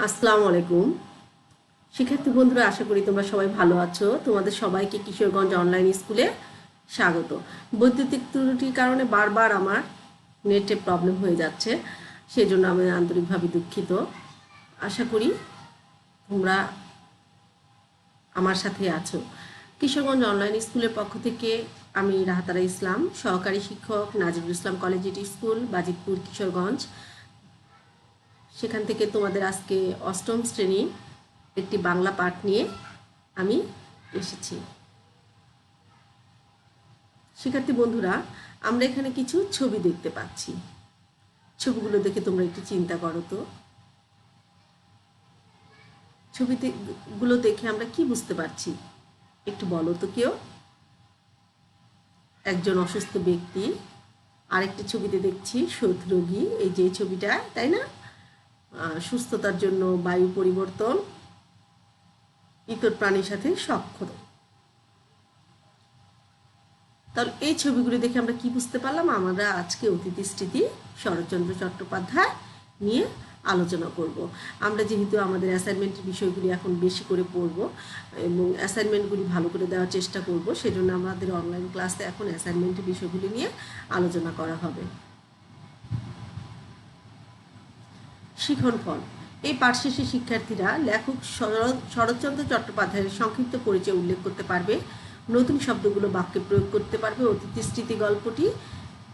আসসালামু আলাইকুম শিক্ষার্থী বন্ধুরা, আশা করি তোমরা সবাই ভালো আছো। তোমাদের সবাইকে কিশোরগঞ্জ অনলাইন স্কুলে স্বাগত। বৈদ্যুতিক ত্রুটির কারণে বারবার আমার নেটে প্রবলেম হয়ে যাচ্ছে, সেজন্য আমি আন্তরিকভাবে দুঃখিত। আশা করি তোমরা আমার সাথে আছো। কিশোরগঞ্জ অনলাইন স্কুলের পক্ষ থেকে আমি রাহাতারা ইসলাম, সহকারী শিক্ষক, নাজিবুল ইসলাম কলেজিয়েট স্কুল, বাজিতপুর, কিশোরগঞ্জ। সেখান থেকে তোমাদের আজকে অষ্টম শ্রেণী একটি বাংলা পাঠ নিয়ে আমি এসেছি। শিক্ষার্থী বন্ধুরা, আমরা এখানে কিছু ছবি দেখতে পাচ্ছি। ছবিগুলো দেখে তোমরা একটু চিন্তা করো তো, ছবিগুলো দেখে আমরা কি বুঝতে পারছি একটু বলো তো কেউ। একজন অসুস্থ ব্যক্তি, আরেকটি ছবিতে দেখছি শোথ রোগী, এই যে ছবিটা, তাই না? সুস্থতার জন্য বায়ু পরিবর্তন, ইতর প্রাণীর সাথে সখ্য। তাহলে এই ছবিগুলি দেখে আমরা কি বুঝতে পারলাম? আমরা আজকে অতিথি স্মৃতি শরৎচন্দ্র চট্টোপাধ্যায় নিয়ে আলোচনা করব। আমরা যেহেতু আমাদের অ্যাসাইনমেন্টের বিষয়গুলি এখন বেশি করে পড়ব এবং অ্যাসাইনমেন্টগুলি ভালো করে দেওয়ার চেষ্টা করব, সেজন্য আমাদের অনলাইন ক্লাসে এখন অ্যাসাইনমেন্টের বিষয়গুলি নিয়ে আলোচনা করা হবে। শিখন ফল। এই পাঠ শেষে শিক্ষার্থীরা লেখক শরৎচন্দ্র চট্টোপাধ্যায়ের সংক্ষিপ্ত পরিচয় উল্লেখ করতে পারবে, নতুন শব্দগুলো বাক্যে প্রয়োগ করতে পারবে, অতিথি স্মৃতি গল্পটি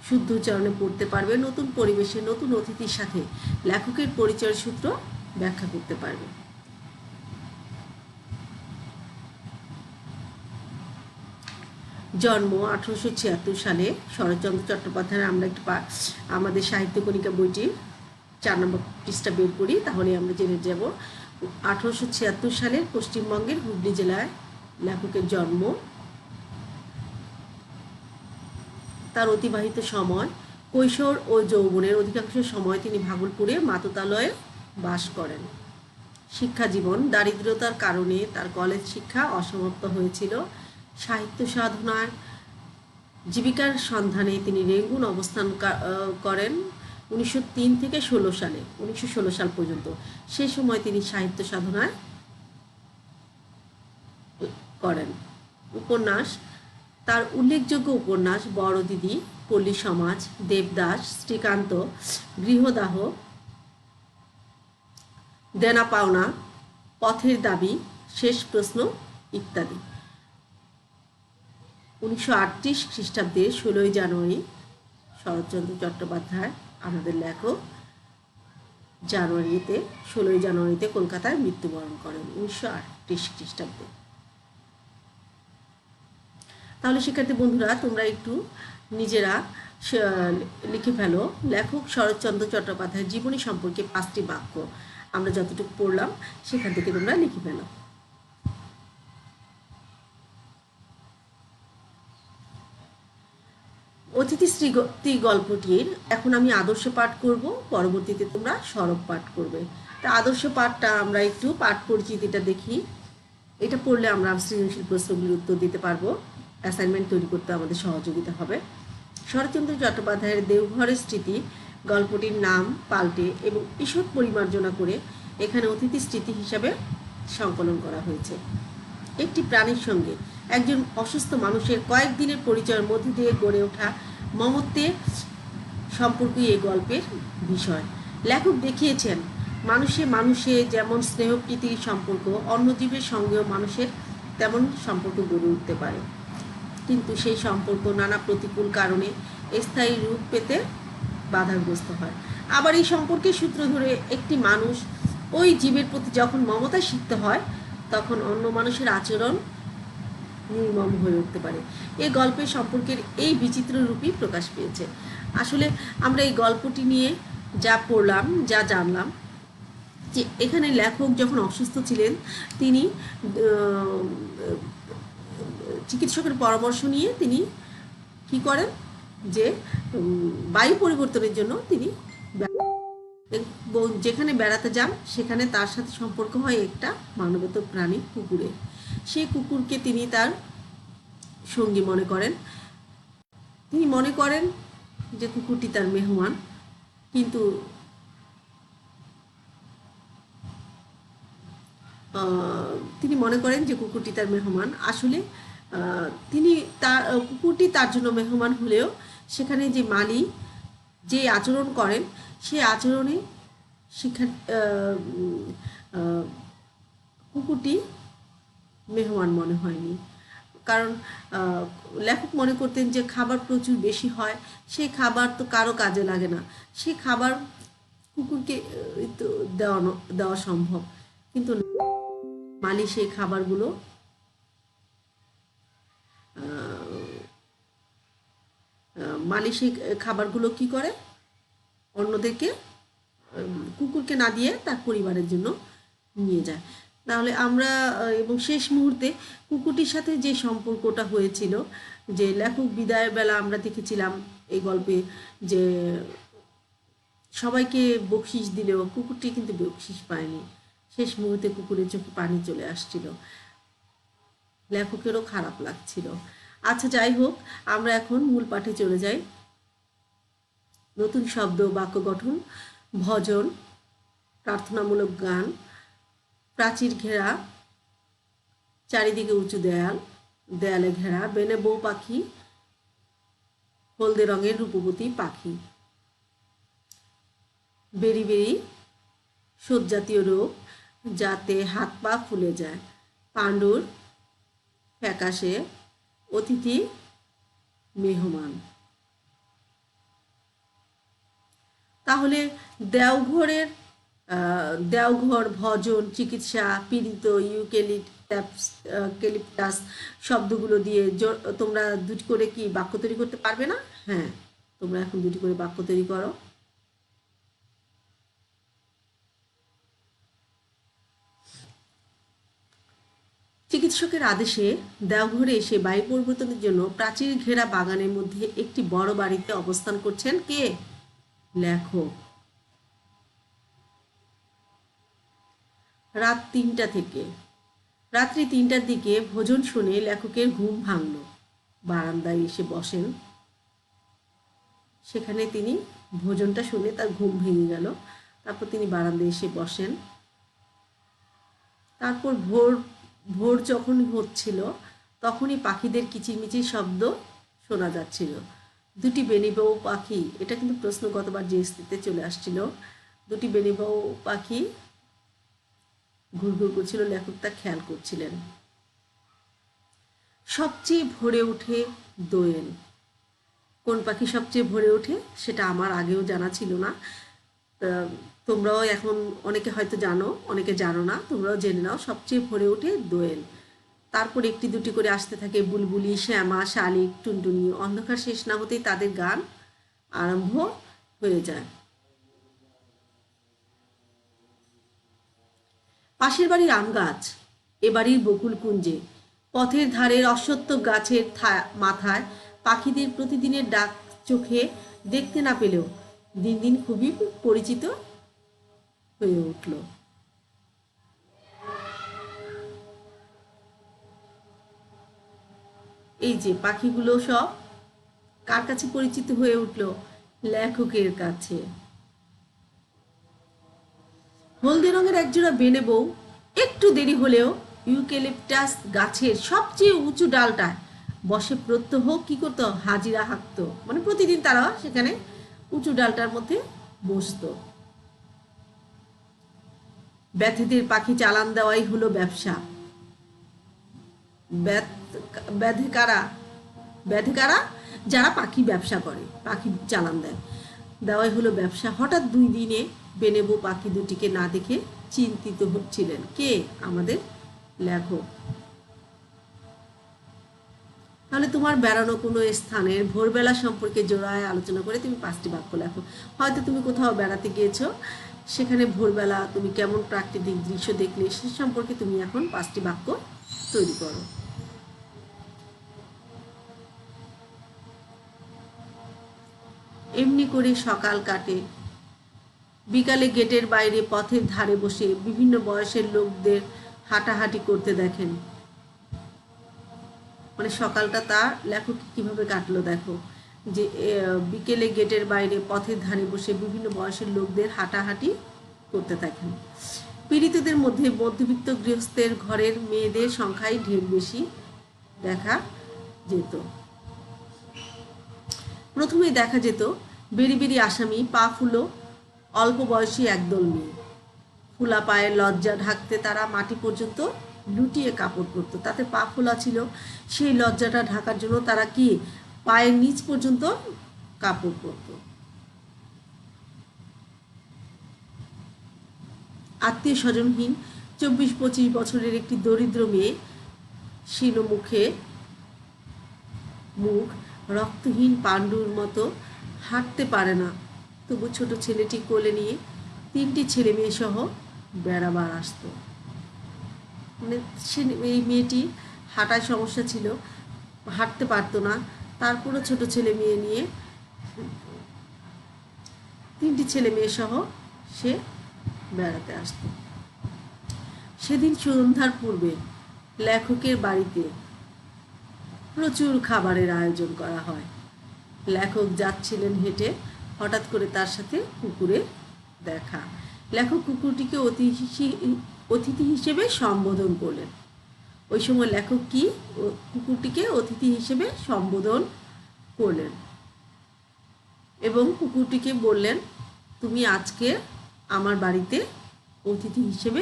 শুদ্ধ উচ্চারণে পড়তে পারবে, নতুন পরিবেশে নতুন অতিথির সাথে লেখকের পরিচয়ের সূত্র ব্যাখ্যা করতে পারবে। জন্ম 1876 সালে শরৎচন্দ্র চট্টোপাধ্যায়ের। আমরা একটু আমাদের সাহিত্য কণিকা বইটির 4 নম্বর পৃষ্ঠা বের করি, তাহলে আমরা জেনে যাব। 1876 সালের পশ্চিমবঙ্গের হুগলি জেলায় লেখকের জন্ম। তার অতিবাহিত সময় কৈশোর ও যৌবনের অধিকাংশ সময় তিনি ভাগলপুরে মাতুতালয়ে বাস করেন। শিক্ষা জীবন। দারিদ্রতার কারণে তার কলেজ শিক্ষা অসমাপ্ত হয়েছিল। সাহিত্য সাধনার জীবিকার সন্ধানে তিনি রেঙ্গুন অবস্থান করেন 1903 থেকে 1916 সাল পর্যন্ত। সে সময় তিনি সাহিত্য সাধনায় করেন। উপন্যাস। তার উল্লেখযোগ্য উপন্যাস বড় দিদি, পল্লী সমাজ, দেবদাস, শ্রীকান্ত, গৃহদাহ, দেনা পাওনা, পথের দাবি, শেষ প্রশ্ন ইত্যাদি। 1938 খ্রিস্টাব্দে 16 জানুয়ারি শরৎচন্দ্র চট্টোপাধ্যায়, আমাদের লেখক, 16 জানুয়ারিতে কলকাতায় মৃত্যুবরণ করেন 1938 খ্রিস্টাব্দে। তাহলে শিক্ষার্থী বন্ধুরা, তোমরা একটু নিজেরা লিখে ফেলো লেখক শরৎচন্দ্র চট্টোপাধ্যায়ের জীবনী সম্পর্কে 5টি বাক্য। আমরা যতটুকু পড়লাম সেখান থেকে তোমরা লিখে ফেলো। অতিথি স্মৃতি গল্পটির এখন আমি আদর্শ পাঠ করব, পরবর্তীতে তোমরা সরব পাঠ করবে। তা আদর্শ পাঠটা আমরা একটু পাঠ পরিচিতিটা দেখি। এটা পড়লে আমরা সৃজনশীল প্রশ্নগুলির উত্তর দিতে পারবো, অ্যাসাইনমেন্ট তৈরি করতে আমাদের সহযোগিতা হবে। শরৎচন্দ্র চট্টোপাধ্যায়ের দেওঘরের স্মৃতি গল্পটির নাম পাল্টে এবং ঈষৎ পরিমার্জনা করে এখানে অতিথি স্মৃতি হিসাবে সংকলন করা হয়েছে। একটি প্রাণীর সঙ্গে একজন অসুস্থ মানুষের কয়েকদিনের পরিচয়ের মধ্যে দিয়ে গড়ে ওঠা মমত্বের সম্পর্কই এই গল্পের বিষয়। লেখক দেখিয়েছেন মানুষে মানুষে যেমন স্নেহপ্রীতির সম্পর্ক, অন্য জীবের সঙ্গেও মানুষের তেমন সম্পর্ক গড়ে উঠতে পারে, কিন্তু সেই সম্পর্ক নানা প্রতিকূল কারণে স্থায়ী রূপ পেতে বাধাগ্রস্ত হয়। আবার এই সম্পর্কের সূত্র ধরে একটি মানুষ ওই জীবের প্রতি যখন মমতা সিক্ত হয়, তখন অন্য মানুষের আচরণ নির্মম হয়ে উঠতে পারে। এই গল্পের সম্পর্কের এই বিচিত্র রূপই প্রকাশ পেয়েছে। আসলে আমরা এই গল্পটি নিয়ে যা পড়লাম, যা জানলাম, যে এখানে লেখক যখন অসুস্থ ছিলেন, তিনি চিকিৎসকের পরামর্শ নিয়ে তিনি কি করেন, যে বায়ু পরিবর্তনের জন্য তিনি যেখানে বেড়াতে যান সেখানে তার সাথে সম্পর্ক হয় একটা মানবেতর প্রাণী কুকুরের। সেই কুকুরকে তিনি তার সঙ্গী মনে করেন। তিনি মনে করেন যে কুকুরটি তার মেহমান, কিন্তু তিনি মনে করেন যে কুকুরটি তার মেহমান। আসলে তিনি তার কুকুরটি তার জন্য মেহমান হলেও সেখানে যে মালি যে আচরণ করেন সেই আচরণে শিক্ষা কুকুরটি মেহমান মনে হয়নি। কারণ লেখক মনে করতেন যে খাবার প্রচুর বেশি হয়, সেই খাবার তো কারো কাজে লাগে না, সেই খাবার কুকুরকে দেওয়া সম্ভব, কিন্তু মালি সেই খাবারগুলো মালি সেই খাবারগুলো কি করে, অন্যদেরকে কুকুরকে না দিয়ে তার পরিবারের জন্য নিয়ে যায়। তাহলে আমরা এবং শেষ মুহূর্তে কুকুরটির সাথে যে সম্পর্কটা হয়েছিল, যে লেখক বিদায়ের বেলা আমরা দেখেছিলাম এই গল্পে যে সবাইকে বকশিস দিলেও কুকুরটি কিন্তু বকশিস পায়নি। শেষ মুহূর্তে কুকুরের চোখে পানি চলে আসছিল, লেখকেরও খারাপ লাগছিল। আচ্ছা, যাই হোক, আমরা এখন মূল পাঠে চলে যাই। নতুন শব্দ, বাক্য গঠন, ভজন, প্রার্থনামূলক গান, প্রাচীর ঘেরা, চারিদিকে উঁচু দেয়াল, দেয়ালে ঘেরা, বেনে বউ পাখি, হলদে রঙের রূপবতী পাখি, বেরি বেরি, শোথজাতীয় রোগ যাতে হাত পা ফুলে যায়, পাণ্ডুর, ফ্যাকাশে, অতিথি, মেহমান। তাহলে দেওঘর, ভজন, চিকিৎসা, পীড়িত, ইউক্যালিপটাস শব্দগুলো দিয়ে তোমরা দুটি করে কি বাক্য তৈরি করতে পারবে না? হ্যাঁ, তোমরা এখন দুটি করে বাক্য তৈরি করো। চিকিৎসকের আদেশে দেওঘরে এসে বায়ু পরিবর্তনের জন্য প্রাচীর ঘেরা বাগানের মধ্যে একটি বড় বাড়িতে অবস্থান করছেন কে? লেখক। রাত্রি 3টার দিকে ভোজন শুনে লেখকের ঘুম ভাঙল। বারান্দায় এসে বসেন। সেখানে তিনি ভোজনটা শুনে তার ঘুম ভেঙে গেল। তারপর তিনি বারান্দায় এসে বসেন। তারপর ভোর যখন হচ্ছিল তখনই পাখিদের কিচিরমিচির শব্দ শোনা যাচ্ছিল। দুটি বেনিবাউ পাখি, এটা কিন্তু প্রশ্ন গতবার জিএসটিতে চলে আসছিল, দুটি বেনিবাউ পাখি ঘুরঘুর করছিল, লেখক তা খেয়াল করছিলেন। সবচেয়ে ভরে ওঠে দোয়েল। কোন পাখি সবচেয়ে ভরে ওঠে সেটা আমার আগেও জানা ছিল না, তোমরাও এখন অনেকে হয়তো জানো, অনেকে জানো না, তোমরাও জেনে নাও। সবচেয়ে ভরে ওঠে দোয়েল। তারপর একটি দুটি করে আসতে থাকে বুলবুলি, শ্যামা, শালিক, টুনটুনি। অন্ধকার শেষ না হতেই তাদের গান আরম্ভ হয়ে যায়। পাশের বাড়ির আম গাছ, এ বাড়ির বকুল কুঞ্জে, পথের ধারের অশ্বত্থ গাছের মাথায় পাখিদের প্রতিদিনের ডাক চোখে দেখতে না পেলেও দিন দিন খুবই পরিচিত হয়ে উঠল। এই যে পাখিগুলো সব কার কাছে পরিচিত হয়ে উঠল? লেখকের কাছে। হলদে রঙের একজোড়া বেনে বউ একটু দেরি হলেও ইউক্যালিপটাস গাছের সবচেয়ে উঁচু ডালটায় বসে প্রত্যহ কি করতো? হাজিরা হাঁকতো। মানে প্রতিদিন তারা সেখানে উঁচু ডালটার মধ্যে বসতো। ব্যথীদের পাখি চালান দেওয়াই হলো ব্যবসা। ব্যাধে কারা? যারা পাখি ব্যবসা করে, পাখি চালান দেওয়াই হলো ব্যবসা। হঠাৎ 2 দিনে বেনেবো পাখি দুটিকে না দেখে চিন্তিত হচ্ছিলেন। কে? আমাদের লেখক। তাহলে তোমার বেড়ানো কোনো স্থানের ভোরবেলা সম্পর্কে জোড়ায় আলোচনা করে তুমি 5টি বাক্য লেখো। হয়তো তুমি কোথাও বেড়াতে গিয়েছো, সেখানে ভোরবেলা তুমি কেমন প্রাকৃতিক দৃশ্য দেখলে সে সম্পর্কে তুমি এখন 5টি বাক্য তৈরি করো। এমনি করে সকাল কাটে। বিকালে গেটের বাইরে পথের ধারে বসে বিভিন্ন বয়সের লোকদের হাঁটাহাঁটি করতে দেখেন। মানে সকালটা তার লেখক কিভাবে কাটলো দেখো, যে বিকেলে গেটের বাইরে পথের ধারে বসে বিভিন্ন বয়সের লোকদের হাঁটাহাঁটি করতে থাকেন। পীড়িতদের মধ্যে মধ্যবিত্ত গৃহস্থের ঘরের মেয়েদের সংখ্যাই ঢের বেশি দেখা যেত। প্রথমেই দেখা যেত বেরি বেরি আসামি, পা ফুলো, অল্প বয়সী একদল মেয়ে। ফুলা পায়ের লজ্জা ঢাকতে তারা মাটি পর্যন্ত লুটিয়ে কাপড় পরত। তাতে পা ফোলা ছিল, সেই লজ্জাটা ঢাকার জন্য তারা কি পায়ের নিচ পর্যন্ত কাপড় পরত। আত্মীয় স্বজনহীন 24-25 বছরের একটি দরিদ্র মেয়ে, শীর্ণ মুখ, রক্তহীন পাণ্ডুর মতো, হাঁটতে পারে না, তবু ছোট ছেলেটি কোলে নিয়ে 3টি ছেলে মেয়ে সহ বেড়াবার আসতো। মানে এই মেয়েটি হাঁটার সমস্যা ছিল, হাঁটতে পারতো না, তারপরও ছোট ছেলে মেয়ে নিয়ে 3টি ছেলে মেয়ে সহ সে বেড়াতে আসতো। সেদিন সন্ধ্যার পূর্বে লেখকের বাড়িতে প্রচুর খাবারের আয়োজন করা হয়। লেখক যাচ্ছিলেন হেঁটে, হঠাৎ করে তার সাথে কুকুরের দেখা। লেখক কুকুরটিকে অতিথি হিসেবে সম্বোধন করলেন। ওই সময় লেখক কি কুকুরটিকে অতিথি হিসেবে সম্বোধন করলেন এবং কুকুরটিকে বললেন, তুমি আজকে আমার বাড়িতে অতিথি হিসেবে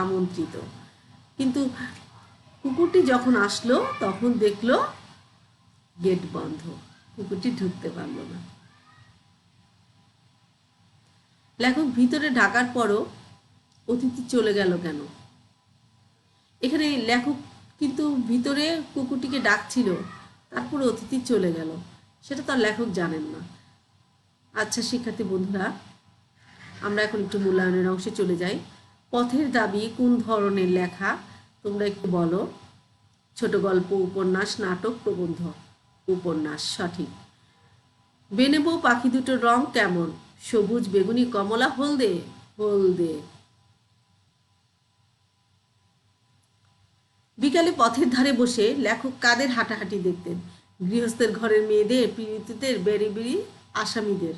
আমন্ত্রিত। কিন্তু কুকুরটি যখন আসলো তখন দেখলো গেট বন্ধ, কুকুরটি ঢুকতে পারলো না। লেখক ভিতরে ঢাকার পরও অতিথি চলে গেল কেন? এখানে লেখক কিন্তু ভিতরে কুকুরটিকে ডাকছিল, তারপরে অতিথি চলে গেল, সেটা তো আর লেখক জানেন না। আচ্ছা শিক্ষার্থী বন্ধুরা, আমরা এখন একটু মূল্যায়নের অংশে চলে যাই। পথের দাবি কোন ধরনের লেখা তোমরা একটু বলো। ছোট গল্প, উপন্যাস, নাটক, প্রবন্ধ। উপন্যাস সঠিক। বেনে বউ পাখি দুটোর রং কেমন? সবুজ, বেগুনি, কমলা, হলদে? হলদে। বিকালে পথের ধারে বসে লেখক কাদের হাঁটাহাঁটি দেখতেন? গৃহস্থের ঘরের মেয়েদের, পীড়িতদের, বেরি বেরি আসামিদের।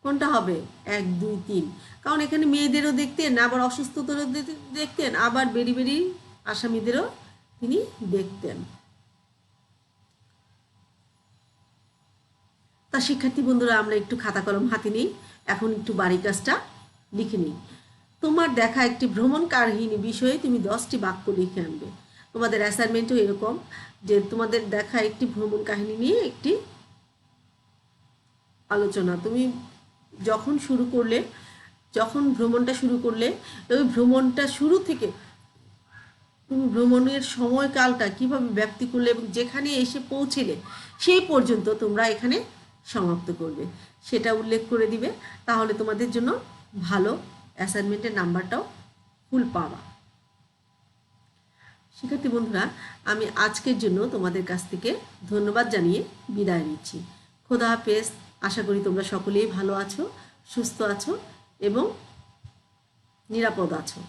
কোনটা হবে? 1, 2, 3। কারণ এখানে মেয়েদেরও দেখতেন, আবার অসুস্থদেরও দেখতেন, আবার বেরি বেরি আসামিদেরও তিনি দেখতেন। তা শিক্ষার্থী বন্ধুরা, আমরা একটু খাতা কলম হাতে নিই, এখন একটু বাড়ি কাজটা লিখে নিই। তোমার দেখা একটি ভ্রমণ কাহিনী বিষয়ে তুমি 10টি বাক্য লিখে আনবে। তোমাদের অ্যাসাইনমেন্টও এরকম যে তোমাদের দেখা একটি ভ্রমণ কাহিনী নিয়ে একটি আলোচনা। তুমি যখন ভ্রমণটা শুরু করলে ওই ভ্রমণটা শুরু থেকে তুমি ভ্রমণের সময়কালটা কিভাবে ব্যাপ্তি করলে এবং যেখানে এসে পৌঁছিলে সেই পর্যন্ত তোমরা এখানে সমাপ্ত করবে, সেটা উল্লেখ করে দিবে। তাহলে তোমাদের জন্য ভালো অ্যাসাইনমেন্টের নাম্বারটাও ফুল পাবা। শিক্ষার্থী বন্ধুরা, আমি আজকের জন্য তোমাদের কাছ থেকে ধন্যবাদ জানিয়ে বিদায় নিচ্ছি। খোদা হাফেজ। আশা করি তোমরা সকলেই ভালো আছো, সুস্থ আছো এবং নিরাপদ আছো।